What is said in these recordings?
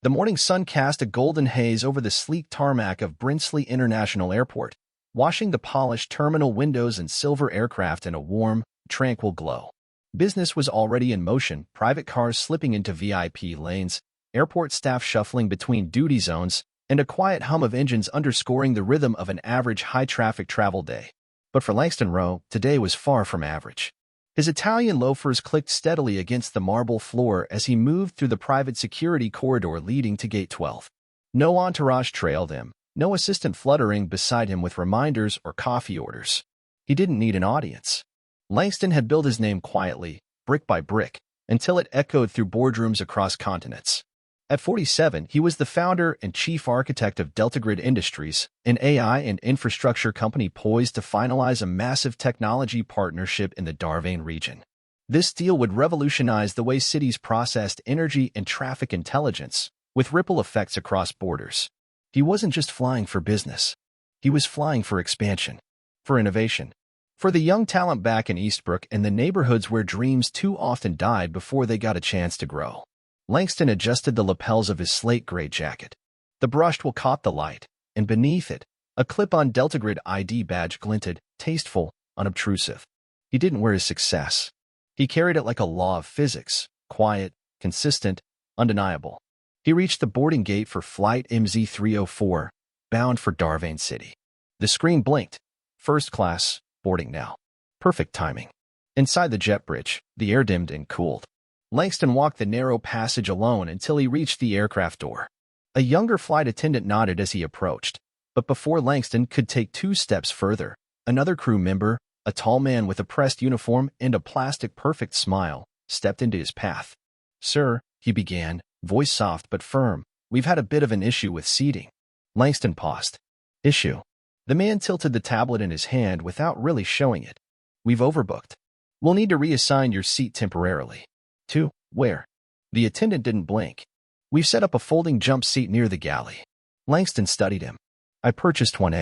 The morning sun cast a golden haze over the sleek tarmac of Brinsley International Airport, washing the polished terminal windows and silver aircraft in a warm, tranquil glow. Business was already in motion, private cars slipping into VIP lanes, airport staff shuffling between duty zones, and a quiet hum of engines underscoring the rhythm of an average high-traffic travel day. But for Langston Rowe, today was far from average. His Italian loafers clicked steadily against the marble floor as he moved through the private security corridor leading to Gate 12. No entourage trailed him, no assistant fluttering beside him with reminders or coffee orders. He didn't need an audience. Langston had built his name quietly, brick by brick, until it echoed through boardrooms across continents. At 47, he was the founder and chief architect of DeltaGrid Industries, an AI and infrastructure company poised to finalize a massive technology partnership in the Darwin region. This deal would revolutionize the way cities processed energy and traffic intelligence, with ripple effects across borders. He wasn't just flying for business. He was flying for expansion, for innovation, for the young talent back in Eastbrook and the neighborhoods where dreams too often died before they got a chance to grow. Langston adjusted the lapels of his slate-gray jacket. The brushtool caught the light, and beneath it, a clip-on DeltaGrid ID badge glinted, tasteful, unobtrusive. He didn't wear his success. He carried it like a law of physics, quiet, consistent, undeniable. He reached the boarding gate for Flight MZ304, bound for Darwin City. The screen blinked. First class, boarding now. Perfect timing. Inside the jet bridge, the air dimmed and cooled. Langston walked the narrow passage alone until he reached the aircraft door. A younger flight attendant nodded as he approached, but before Langston could take 2 steps further, another crew member, a tall man with a pressed uniform and a plastic-perfect smile, stepped into his path. "Sir," he began, voice soft but firm, "we've had a bit of an issue with seating." Langston paused. "Issue?" The man tilted the tablet in his hand without really showing it. "We've overbooked. We'll need to reassign your seat temporarily." "To where?" The attendant didn't blink. "We've set up a folding jump seat near the galley." Langston studied him. "I purchased one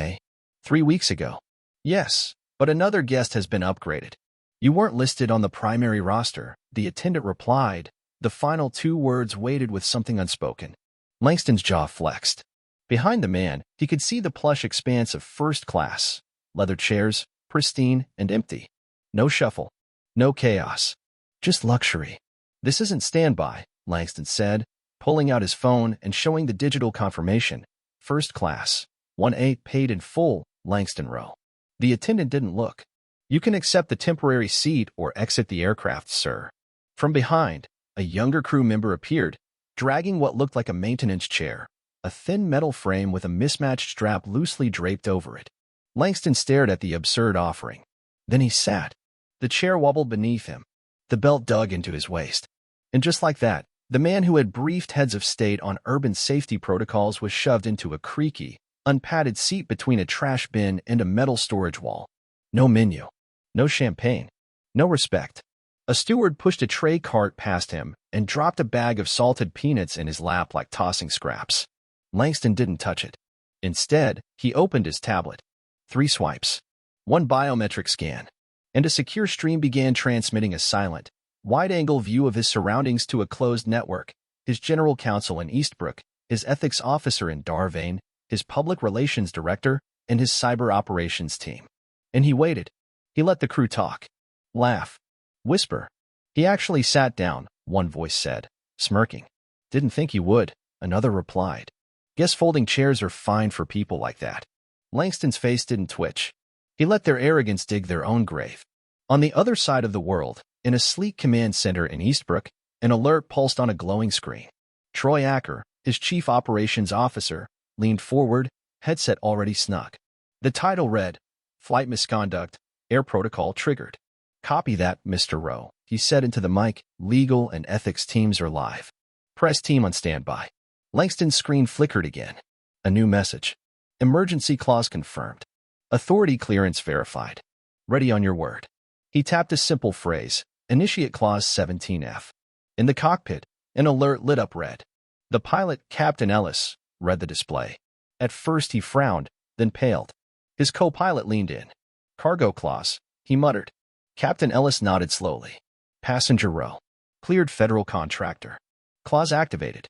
3 weeks ago." "Yes, but another guest has been upgraded." "You weren't listed on the primary roster," the attendant replied, the final 2 words weighted with something unspoken. Langston's jaw flexed. Behind the man, he could see the plush expanse of first class, leather chairs, pristine and empty. No shuffle, no chaos, just luxury. "This isn't standby," Langston said, pulling out his phone and showing the digital confirmation. "First class, 1A paid in full, Langston Rowe." The attendant didn't look. "You can accept the temporary seat or exit the aircraft, sir." From behind, a younger crew member appeared, dragging what looked like a maintenance chair, a thin metal frame with a mismatched strap loosely draped over it. Langston stared at the absurd offering. Then he sat. The chair wobbled beneath him. The belt dug into his waist. And just like that, the man who had briefed heads of state on urban safety protocols was shoved into a creaky, unpadded seat between a trash bin and a metal storage wall. No menu. No champagne. No respect. A steward pushed a tray cart past him and dropped a bag of salted peanuts in his lap like tossing scraps. Langston didn't touch it. Instead, he opened his tablet. 3 swipes. 1 biometric scan. And a secure stream began transmitting a silent, wide-angle view of his surroundings to a closed network: his general counsel in Eastbrook, his ethics officer in Darwin, his public relations director, and his cyber operations team. And he waited. He let the crew talk. Laugh. Whisper. "He actually sat down," one voice said, smirking. "Didn't think he would," another replied. "Guess folding chairs are fine for people like that." Langston's face didn't twitch. He let their arrogance dig their own grave. On the other side of the world, in a sleek command center in Eastbrook, an alert pulsed on a glowing screen. Troy Acker, his chief operations officer, leaned forward, headset already snug. The title read, "Flight Misconduct, Air Protocol Triggered." "Copy that, Mr. Rowe," he said into the mic. "Legal and ethics teams are live. Press team on standby." Langston's screen flickered again. A new message. "Emergency clause confirmed. Authority clearance verified. Ready on your word." He tapped a simple phrase, "Initiate clause 17F." In the cockpit, an alert lit up red. "The pilot, Captain Ellis," read the display. At first he frowned, then paled. His co-pilot leaned in. "Cargo clause," he muttered. Captain Ellis nodded slowly. "Passenger row. Cleared federal contractor. Clause activated."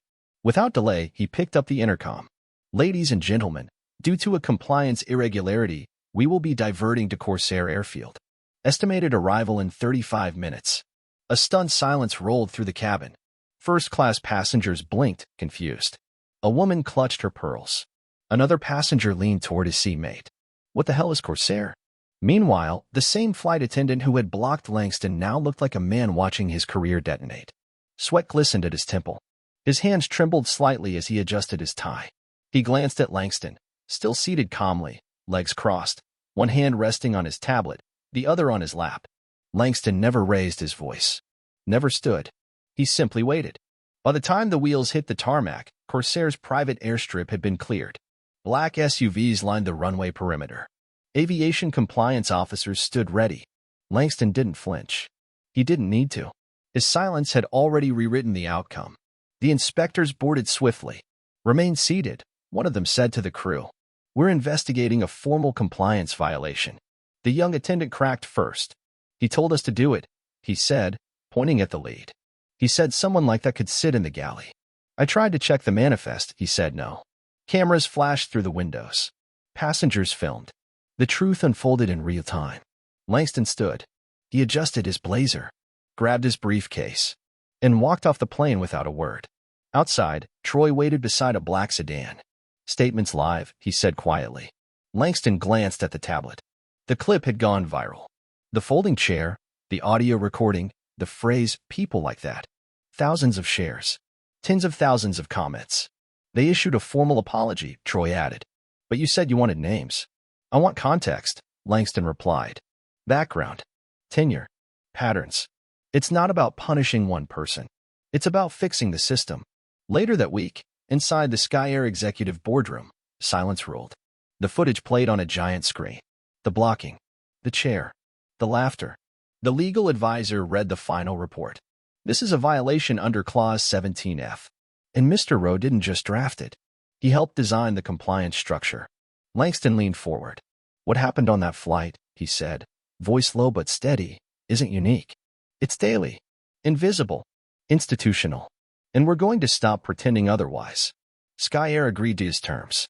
Without delay, he picked up the intercom. Ladies and gentlemen, due to a compliance irregularity, we will be diverting to Corsair Airfield. Estimated arrival in 35 minutes. A stunned silence rolled through the cabin. First-class passengers blinked, confused. A woman clutched her pearls. Another passenger leaned toward his seatmate. What the hell is Corsair? Meanwhile, the same flight attendant who had blocked Langston now looked like a man watching his career detonate. Sweat glistened at his temple. His hands trembled slightly as he adjusted his tie. He glanced at Langston, still seated calmly, legs crossed, one hand resting on his tablet, the other on his lap. Langston never raised his voice. Never stood. He simply waited. By the time the wheels hit the tarmac, Corsair's private airstrip had been cleared. Black SUVs lined the runway perimeter. Aviation compliance officers stood ready. Langston didn't flinch. He didn't need to. His silence had already rewritten the outcome. The inspectors boarded swiftly. Remain seated, one of them said to the crew. We're investigating a formal compliance violation. The young attendant cracked first. He told us to do it, he said, pointing at the lead. He said someone like that could sit in the galley. I tried to check the manifest, he said no. Cameras flashed through the windows. Passengers filmed. The truth unfolded in real time. Langston stood. He adjusted his blazer, grabbed his briefcase, and walked off the plane without a word. Outside, Troy waited beside a black sedan. Statements live, he said quietly. Langston glanced at the tablet. The clip had gone viral. The folding chair, the audio recording, the phrase, people like that. Thousands of shares. Tens of thousands of comments. They issued a formal apology, Troy added. But you said you wanted names. I want context, Langston replied. Background. Tenure. Patterns. It's not about punishing one person. It's about fixing the system. Later that week, inside the Sky Air executive boardroom, silence ruled. The footage played on a giant screen. The blocking. The chair. The laughter. The legal advisor read the final report. This is a violation under Clause 17F. And Mr. Rowe didn't just draft it. He helped design the compliance structure. Langston leaned forward. What happened on that flight, he said, voice low but steady, isn't unique. It's daily. Invisible. Institutional. And we're going to stop pretending otherwise. Sky Air agreed to his terms.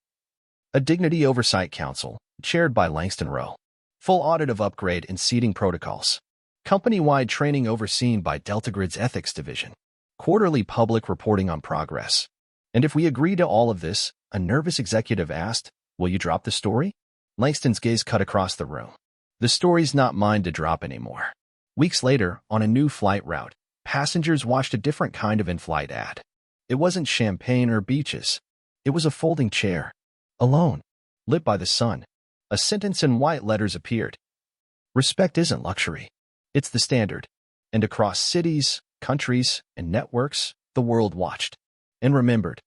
A Dignity Oversight Council, chaired by Langston Rowe. Full audit of upgrade and seating protocols. Company-wide training overseen by Delta Grid's Ethics Division. Quarterly public reporting on progress. And if we agree to all of this, a nervous executive asked, will you drop the story? Langston's gaze cut across the room. The story's not mine to drop anymore. Weeks later, on a new flight route, passengers watched a different kind of in-flight ad. It wasn't champagne or beaches. It was a folding chair. Alone. Lit by the sun. A sentence in white letters appeared. Respect isn't luxury. It's the standard. And across cities, countries, and networks, the world watched. And remembered.